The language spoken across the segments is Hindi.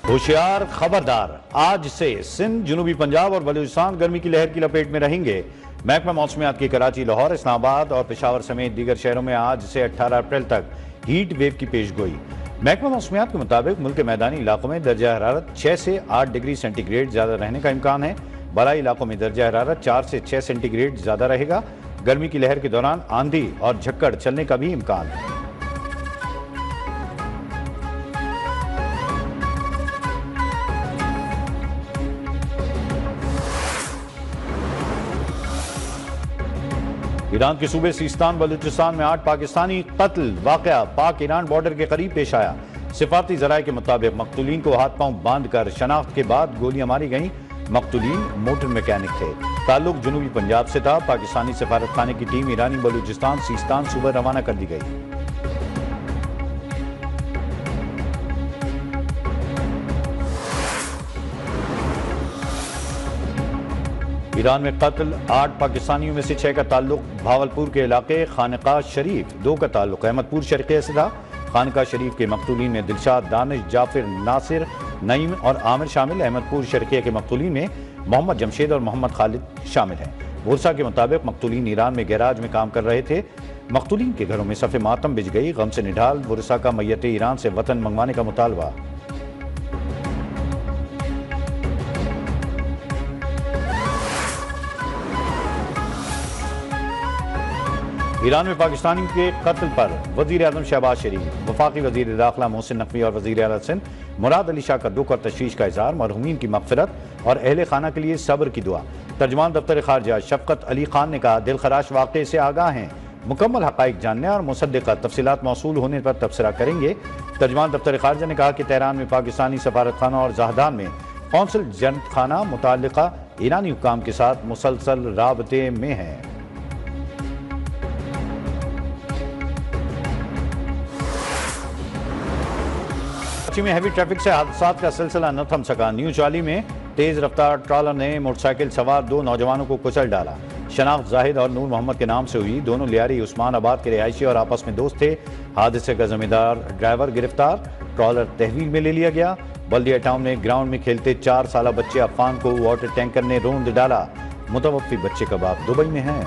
होशियार खबरदार, आज से सिंध, जनूबी पंजाब और बलूचिस्तान गर्मी की लहर की लपेट में रहेंगे। महकमा मौसमियात की कराची, लाहौर, इस्लामाबाद और पेशावर समेत दीगर शहरों में आज से 18 अप्रैल तक हीट वेव की पेशगोई। महकमा मौसमियात के मुताबिक मुल्क के मैदानी इलाकों में दर्जा हरारत 6 से 8 डिग्री सेंटीग्रेड ज्यादा रहने का इम्कान है। बलाई इलाकों में दर्जा हरारत 4 से 6 सेंटीग्रेड ज्यादा रहेगा। गर्मी की लहर के दौरान आंधी और झक्कड़ चलने का भी इम्कान है। ईरान के सूबे सिस्तान बलूचिस्तान में 8 पाकिस्तानी कत्ल वाकया पाक ईरान बॉर्डर के करीब पेश आया। सिफारती जराये के मुताबिक मकतूलीन को हाथ पांव बांध कर शनाख्त के बाद गोलियां मारी गईं। मकतूलीन मोटर मैकेनिक थे। ताल्लुक जनूबी पंजाब से था। पाकिस्तानी सफारत खाने की टीम ईरानी बलूचिस्तान सिस्तान सूबे रवाना कर दी गई। ईरान में कत्ल 8 पाकिस्तानियों में से 6 का ताल्लुक भावलपुर के इलाके खानका शरीफ, 2 का ताल्लुक अहमदपुर शरीके से था। खानका शरीफ के मकतूलीन में दिलशाद, दानिश, जाफिर, नासिर, नईम और आमिर शामिल। अहमदपुर शरीके के मकतूलीन में मोहम्मद जमशेद और मोहम्मद खालिद शामिल हैं। बुरसा के मुताबिक मकतूलीन ईरान में गैराज में काम कर रहे थे। मकतूलीन के घरों में सफ़े मातम बिछ गई। गम से निढाल बुरसा का मैयत ईरान से वतन मंगवाने का मुतालबा। ईरान में पाकिस्तानी के कत्ल पर वजीर आजम शहबाज शरीफ, वफाकी वजीर दाखिला मोहसिन नकवी और वजीर आला सिंध मुराद अली शाह का दुख और तशवीश का इजहार। मरहूमीन की मग़फ़िरत और अहले खाना के लिए सब्र की दुआ। तर्जुमान दफ्तर खारजा शफकत अली खान ने कहा, दिल खराश वाक़े से आगाह हैं, मुकम्मल हक़ाइक़ जानने और मुसद्दिक़ा तफसीलात मौसूल होने पर तबसरा करेंगे। तर्जुमान दफ्तर खारजा ने कहा कि तेहरान में पाकिस्तानी सफारत खाना और जहदान में कौंसल जन्नत खाना मुताल्लिक़ा ईरानी हुक्काम के साथ मुसलसल राबते में है। में हैवी ट्रैफिक से हादसात का सिलसिला न थम सका। न्यू चाली में तेज रफ्तार ट्रॉलर ने मोटरसाइकिल सवार 2 नौजवानों को कुचल डाला। शनाख्त जाहिद और नूर मोहम्मद के नाम से हुई। दोनों लियारी उस्मानाबाद के रिहायशी और आपस में दोस्त थे। हादसे का जिम्मेदार ड्राइवर गिरफ्तार। ट्रॉलर तहवील में ले लिया गया। बल्दिया टाउन में ग्राउंड में खेलते 4 साला बच्चे अफान को वाटर टैंकर ने रोंद डाला। मुतवफ़्फ़ी बच्चे का बाप दुबई में है।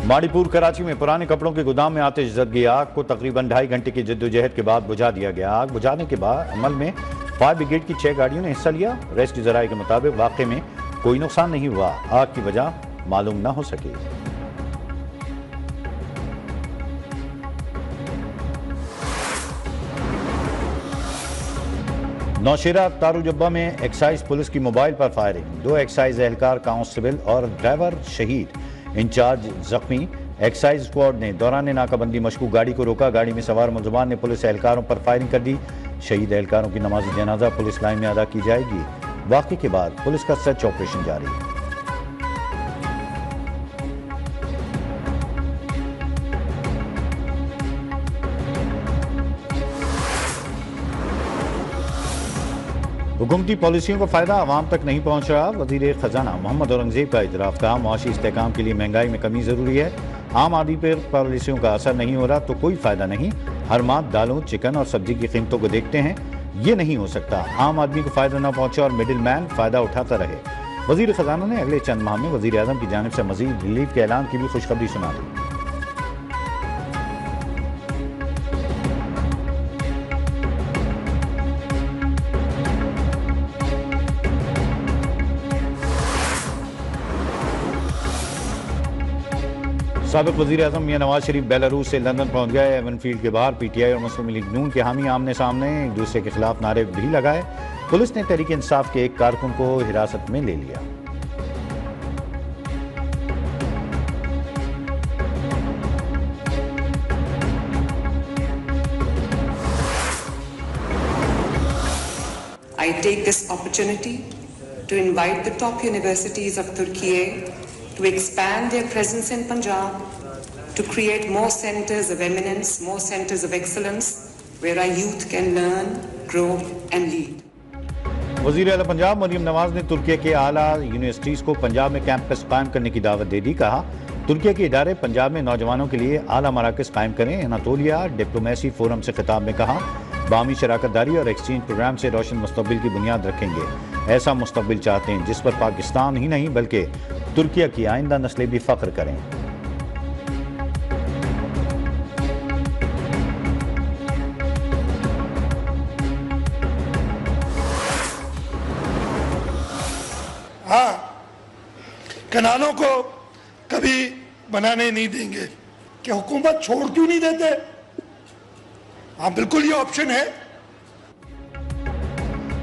माड़ीपुर कराची में पुराने कपड़ों के गोदाम में आतिश जद गई आग को तकरीबन 2.5 घंटे की जद्दोजहद के बाद बुझा दिया गया। आग बुझाने के बाद अमल में फायर ब्रिगेड की 6 गाड़ियों ने हिस्सा लिया। रेस्क्यू जराये के मुताबिक वाक़े में कोई नुकसान नहीं हुआ। आग की वजह मालूम न हो सकी। नौशेरा तारुजब्बा में एक्साइज पुलिस की मोबाइल पर फायरिंग। 2 एक्साइज एहलकार, कांस्टेबल और ड्राइवर शहीद, इंचार्ज जख्मी। एक्साइज स्क्वाड ने दौरान नाकाबंदी मशकूक गाड़ी को रोका। गाड़ी में सवार मुलजमान ने पुलिस एहलकारों पर फायरिंग कर दी। शहीद एहलकारों की नमाज जनाजा पुलिस लाइन में अदा की जाएगी। वाक़े के बाद पुलिस का सर्च ऑपरेशन जारी है। हुकूमती पॉलिसियों का फायदा आवाम तक नहीं पहुंच रहा। वजीर खजाना मोहम्मद औरंगजेब का इजराफ था, मुआशी इस्तेहकाम के लिए महंगाई में कमी जरूरी है। आम आदमी पर पॉलिसियों का असर नहीं हो रहा तो कोई फायदा नहीं। हर माह दालों, चिकन और सब्जी की कीमतों को देखते हैं। ये नहीं हो सकता आम आदमी को फायदा न पहुंचे और मिडिल मैन फायदा उठाता रहे। वजीर खजाना ने अगले चंद माह में वजीर आजम की जानिब से मजीद रिलीफ के ऐलान की भी खुशखबरी सुना दी। साबिक वज़ीर आज़म मियां नवाज शरीफ बेलारूस से लंदन पहुंच गए। एवनफील्ड के बाहर पीटीआई और मुस्लिम लीग नून के हामी आमने सामने एक दूसरे के खिलाफ नारे भी लगाए। पुलिस ने तहरीक इंसाफ के एक कारकुन को हिरासत में ले लिया। I take this opportunity to invite the top universities of Turkey to expand their presence in Punjab, to create more centers of eminence, more centers of excellence, where our youth can learn, grow and lead. वज़ीर आला पंजाब मरियम नवाज ने तुर्की के आला यूनिवर्सिटीज़ को पंजाब में कैंपस कायम करने की दावत दे दी। कहा, तुर्की के इदारे पंजाब में नौजवानों के लिए आला मराकज़ कायम करें। अनातोलिया डिप्लोमेसी फोरम से खिताब में कहा, बामी शराकत दारी और एक्सचेंज प्रोग्राम से रोशन मुस्तकबिल की बुनियाद रखेंगे। ऐसा मुस्तकबिल चाहते हैं जिस पर पाकिस्तान ही नहीं बल्कि तुर्की की आइंदा नस्लें भी फ़ख्र करें। हाँ, कनालों को कभी बनाने नहीं देंगे। कि हुकूमत छोड़ क्यों नहीं देते? हाँ, बिल्कुल ये ऑप्शन है।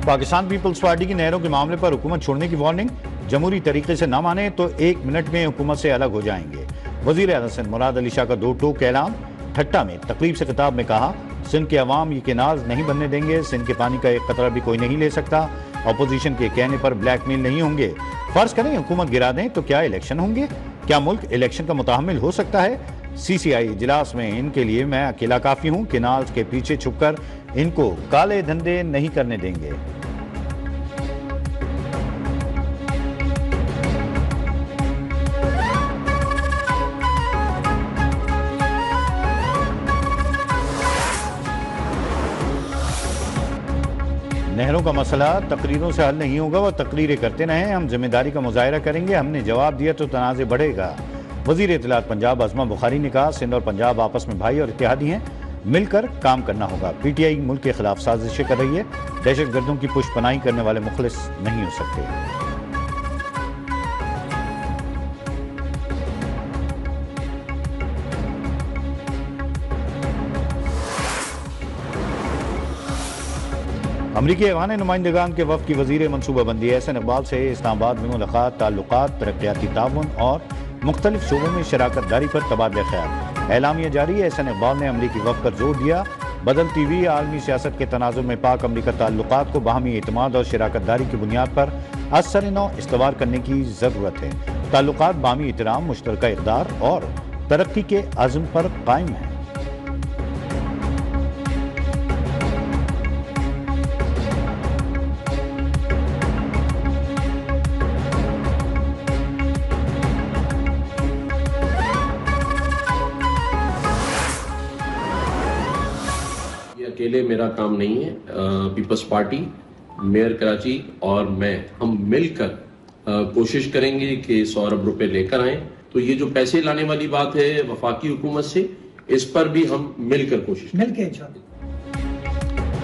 पाकिस्तान पीपल्स पार्टी की नहरों के मामले पर हुकूमत छोड़ने की वार्निंग। जमहूरी तरीके से न माने तो 1 मिनट में हुकूमत से अलग हो जाएंगे। वज़ीर आला सिंध मुराद अली शाह का 2 टोक ऐलान। ठट्टा में तकरीब से खिताब में कहा, सिंध के अवाम ये केनाज नहीं बनने देंगे। सिंध के पानी का एक कतरा भी कोई नहीं ले सकता। अपोजिशन के कहने पर ब्लैकमेल नहीं होंगे। फर्ज करें हुकूमत गिरा दें तो क्या इलेक्शन होंगे? क्या मुल्क इलेक्शन का मुतहम्मिल हो सकता है? CCI इजलास में इनके लिए मैं अकेला काफी हूं। केनाल्स के पीछे छुपकर इनको काले धंधे नहीं करने देंगे। नहरों का मसला तकरीरों से हल नहीं होगा, वह तकरीरें करते रहें। हम जिम्मेदारी का मुजाहरा करेंगे। हमने जवाब दिया तो तनाज़े बढ़ेगा। वज़ीर इत्तलात पंजाब अज़मा बुखारी ने कहा, सिंध और पंजाब आपस में भाई और इत्तेहादी हैं, मिलकर काम करना होगा। PTI मुल्क के खिलाफ साजिशें कर रही है। दहशत गर्दों की पुष्पनाही करने वाले मुखलिस नहीं हो सकते। अमरीकी अफ़गान नुमाइंदगान के वफ़द की वज़ीर मनसूबाबंदी एहसन इकबाल से इस्लामाबाद में मुलाकात, ताल्लुकात, तरक्याती ताउन और मुख्तलिफ शोबों में शराकत दारी पर तबादला ख्याल। एलामिया जारी है। एहसन इकबाल ने अमरीकी वफ़द पर जोर दिया, बदलती हुई आलमी सियासत के तनाज़ुर में पाक अमरीका ताल्लुकात को बाहमी एतमाद और शराकत दारी की बुनियाद पर असर नौ इस्तवार करने की ज़रूरत है। ताल्लुकात बाहमी एहतराम, मुश्तरका इक़दार और तरक्की के अज़्म पर कायम है। अकेले मेरा काम नहीं है। पीपल्स पार्टी, मेयर कराची और मैं, हम मिलकर कोशिश करेंगे कि 100 अरब रुपए लेकर आएं। तो ये जो पैसे लाने वाली बात है वफाकी हुकूमत से, इस पर भी हम मिलकर कोशिश करेंगे।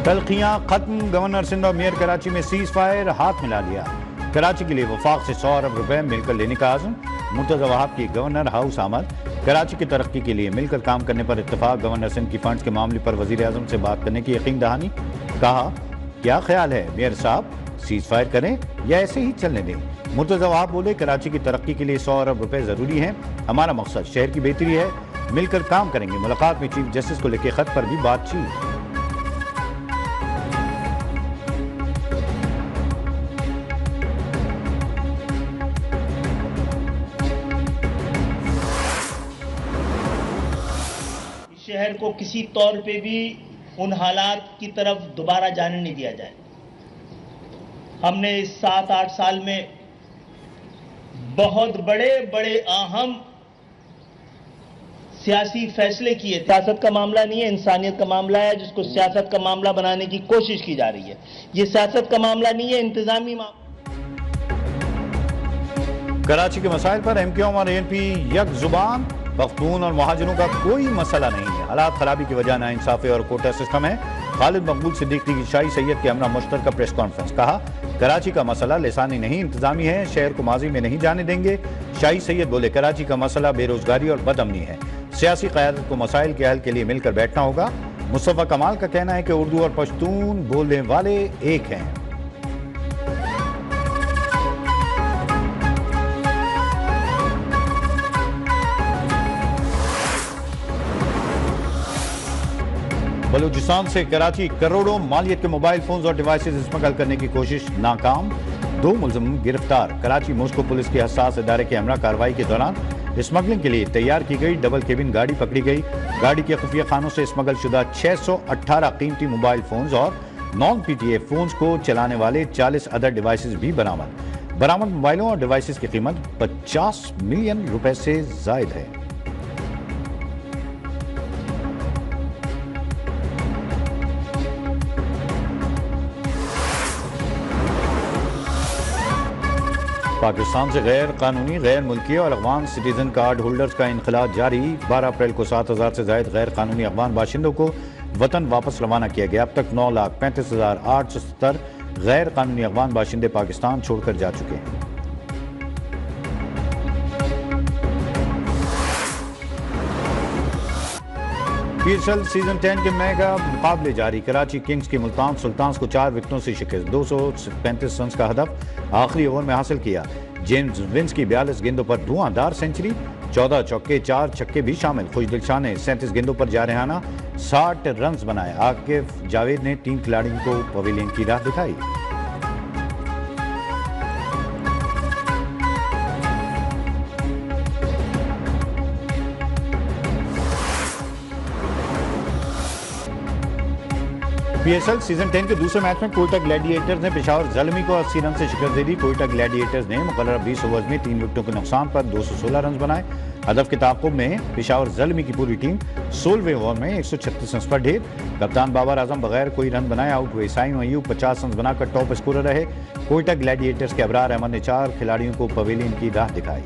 तलखियां खत्म। गवर्नर सिंध और मेयर कराची में सीज फायर, हाथ मिला लिया। कराची के लिए वफाक से 100 अरब रुपए मिलकर लेने का आज़म। मुर्तज़ा वहाब की गवर्नर हाउस आमद। कराची की तरक्की के लिए मिलकर काम करने पर इत्तफाक। गवर्नर सिंध की फंड्स के मामले पर वज़ीर आज़म से बात करने की यकीन दहानी। कहा, क्या ख्याल है मेयर साहब, सीज फायर करें या ऐसे ही चलने दें? मुर्तज़ा वहाब बोले, कराची की तरक्की के लिए 100 अरब रुपए ज़रूरी हैं। हमारा मकसद शहर की बेहतरी है। मिलकर काम करेंगे। मुलाकात में चीफ जस्टिस को लिखे खत पर भी बातचीत। शहर को किसी तौर पे भी उन हालात की तरफ दोबारा जाने नहीं दिया जाए। हमने इस 7-8 साल में बहुत बड़े बड़े अहम सियासी फैसले किए। सियासत का मामला नहीं है, इंसानियत का मामला है, जिसको सियासत का मामला बनाने की कोशिश की जा रही है। ये सियासत का मामला नहीं है, इंतजामी मामला। कराची के मसाइल पर MQM और ANP यक जुबान। पख्तून और महाजनों का कोई मसला नहीं है। हालात खराबी की वजह नाइंसाफी और कोटा सिस्टम है। खालिद मकबूल सिद्दीकी की शाही सैयद के हमरा मुश्तरका प्रेस कॉन्फ्रेंस। कहा, कराची का मसला लिसानी नहीं इंतजामी है। शहर को माजी में नहीं जाने देंगे। शाही सैयद बोले, कराची का मसला बेरोजगारी और बदअमनी है। सियासी क़यादत को मसाइल के हल के लिए मिलकर बैठना होगा। मुस्तफ़ा कमाल का कहना है कि उर्दू और पश्तून बोलने वाले एक हैं। बलूचिस्तान से कराची करोड़ों मालियत के मोबाइल फोन्स और डिवाइसेस स्मगल करने की कोशिश नाकाम। 2 मुलजिम गिरफ्तार। कराची मॉस्को पुलिस के हसास इदारे की हमरा कार्रवाई के दौरान स्मगलिंग के लिए तैयार की गई डबल केबिन गाड़ी पकड़ी गई। गाड़ी के खुफिया खानों से स्मगल शुदा 618 कीमती मोबाइल फोन्स और नॉन पीटीए फोन्स को चलाने वाले 40 अदर डिवाइसेस भी बरामद मोबाइलों और डिवाइसेस की कीमत 50 मिलियन रुपए से जायद है। पाकिस्तान से गैर कानूनी, गैर मुल्की और अफगान सिटीजन कार्ड होल्डर्स का इनखला जारी। 12 अप्रैल को 7,000 से ज्यादा गैर कानूनी अफगान बाशिंदों को वतन वापस रवाना किया गया। अब तक 9,35,870 गैर कानूनी अफगान बाशिंदे पाकिस्तान छोड़कर जा चुके हैं। पीएसएल सीजन 10 के मेगा मुकाबले जारी। कराची किंग्स की मुल्तान सुल्तान्स को 4 विकेटों से शिकस्त, 235 रन का हदफ आखिरी ओवर में हासिल किया। जेम्स विंस की 42 गेंदों पर धुआंधार सेंचुरी, 14 चौके 4 छक्के भी शामिल। खुशदिल शाह ने 37 गेंदों पर जारहाना 60 रन बनाए। आकिफ जावेद ने 3 खिलाड़ियों को पवेलियन की राह दिखाई। पीएसएल सीजन 10 के दूसरे मैच में कोयटा ग्लैडिएटर्स ने पेशावर ज़ल्मी को 80 रन से शिकस्त दे दी। कोयटा ग्लैडिएटर्स ने मुकर्रर 20 ओवर्स में 3 विकेटों के नुकसान पर 216 रन बनाए। हदफ के ताक़ुब में पेशावर ज़ल्मी की पूरी टीम 16वें ओवर में 136 रन पर ढेर। कप्तान बाबर आजम बगैर कोई रन बनाए आउट हुए। साइम अयूब 50 रन बनाकर टॉप स्कोरर रहे। कोयटा ग्लैडिएटर्स के अबरार अहमद ने 4 खिलाड़ियों को पवेलियन की राह दिखाई।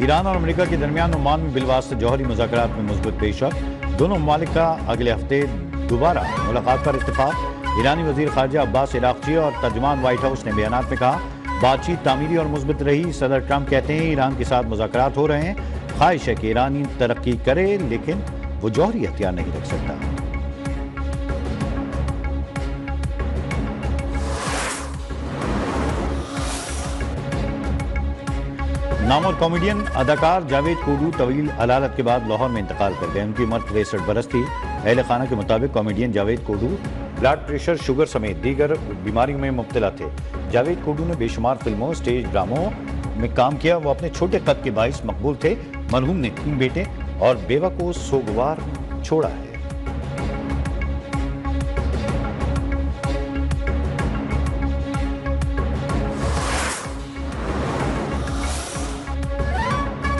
ईरान और अमेरिका के दरमियान ओमान में बिलवास्ते जौहरी मुज़ाकरात में मुस्बत पेशरफ्त। दोनों ममालिक का अगले हफ्ते दोबारा मुलाकात पर इत्तेफाक। ईरानी वज़ीर ख़ारजा अब्बास इराक़ची और तर्जुमान व्हाइट हाउस ने बयानात में कहा, बातचीत तामीरी और मुस्बत रही। सदर ट्रंप कहते हैं ईरान के साथ मुज़ाकरात हो रहे हैं। ख्वाहिश है कि ईरानी तरक्की करे, लेकिन वो जौहरी हथियार नहीं रख सकता। नामवर कॉमेडियन अदाकार जावेद कोडू तवील अलालत के बाद लाहौर में इंतकाल कर गए। उनकी उम्र 63 बरस थी। अहल खाना के मुताबिक कॉमेडियन जावेद कोडू ब्लड प्रेशर, शुगर समेत दीगर बीमारियों में मुब्तला थे। जावेद कोडू ने बेशुमार फिल्मों, स्टेज ड्रामों में काम किया। वो अपने छोटे कद के बाइस मकबूल थे। मरहूम ने 3 बेटे और बेवा को सोगवार छोड़ा है।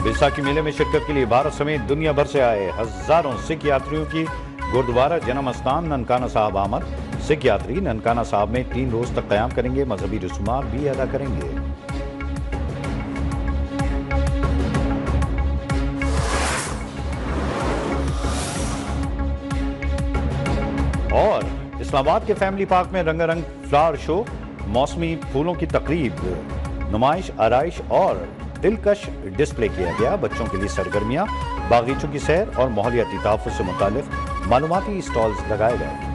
बैसाखी मेले में शिरकत के लिए भारत समेत दुनिया भर से आए हजारों सिख यात्रियों की गुरुद्वारा जन्म स्थान ननकाना साहब आमद। सिख यात्री ननकाना साहब में 3 रोज तक क़याम करेंगे, मजहबी रसूमात भी अदा करेंगे। और इस्लामाबाद के फैमिली पार्क में रंगारंग फ्लावर शो, मौसमी फूलों की तकरीब, नुमाइश, आराइश और दिलकश डिस्प्ले किया गया। बच्चों के लिए सरगर्मियां, बागीचों की सैर और माहौलियाती तहफ़्फ़ुज़ से मुताल्लिक़ मालूमाती स्टॉल्स लगाए गए।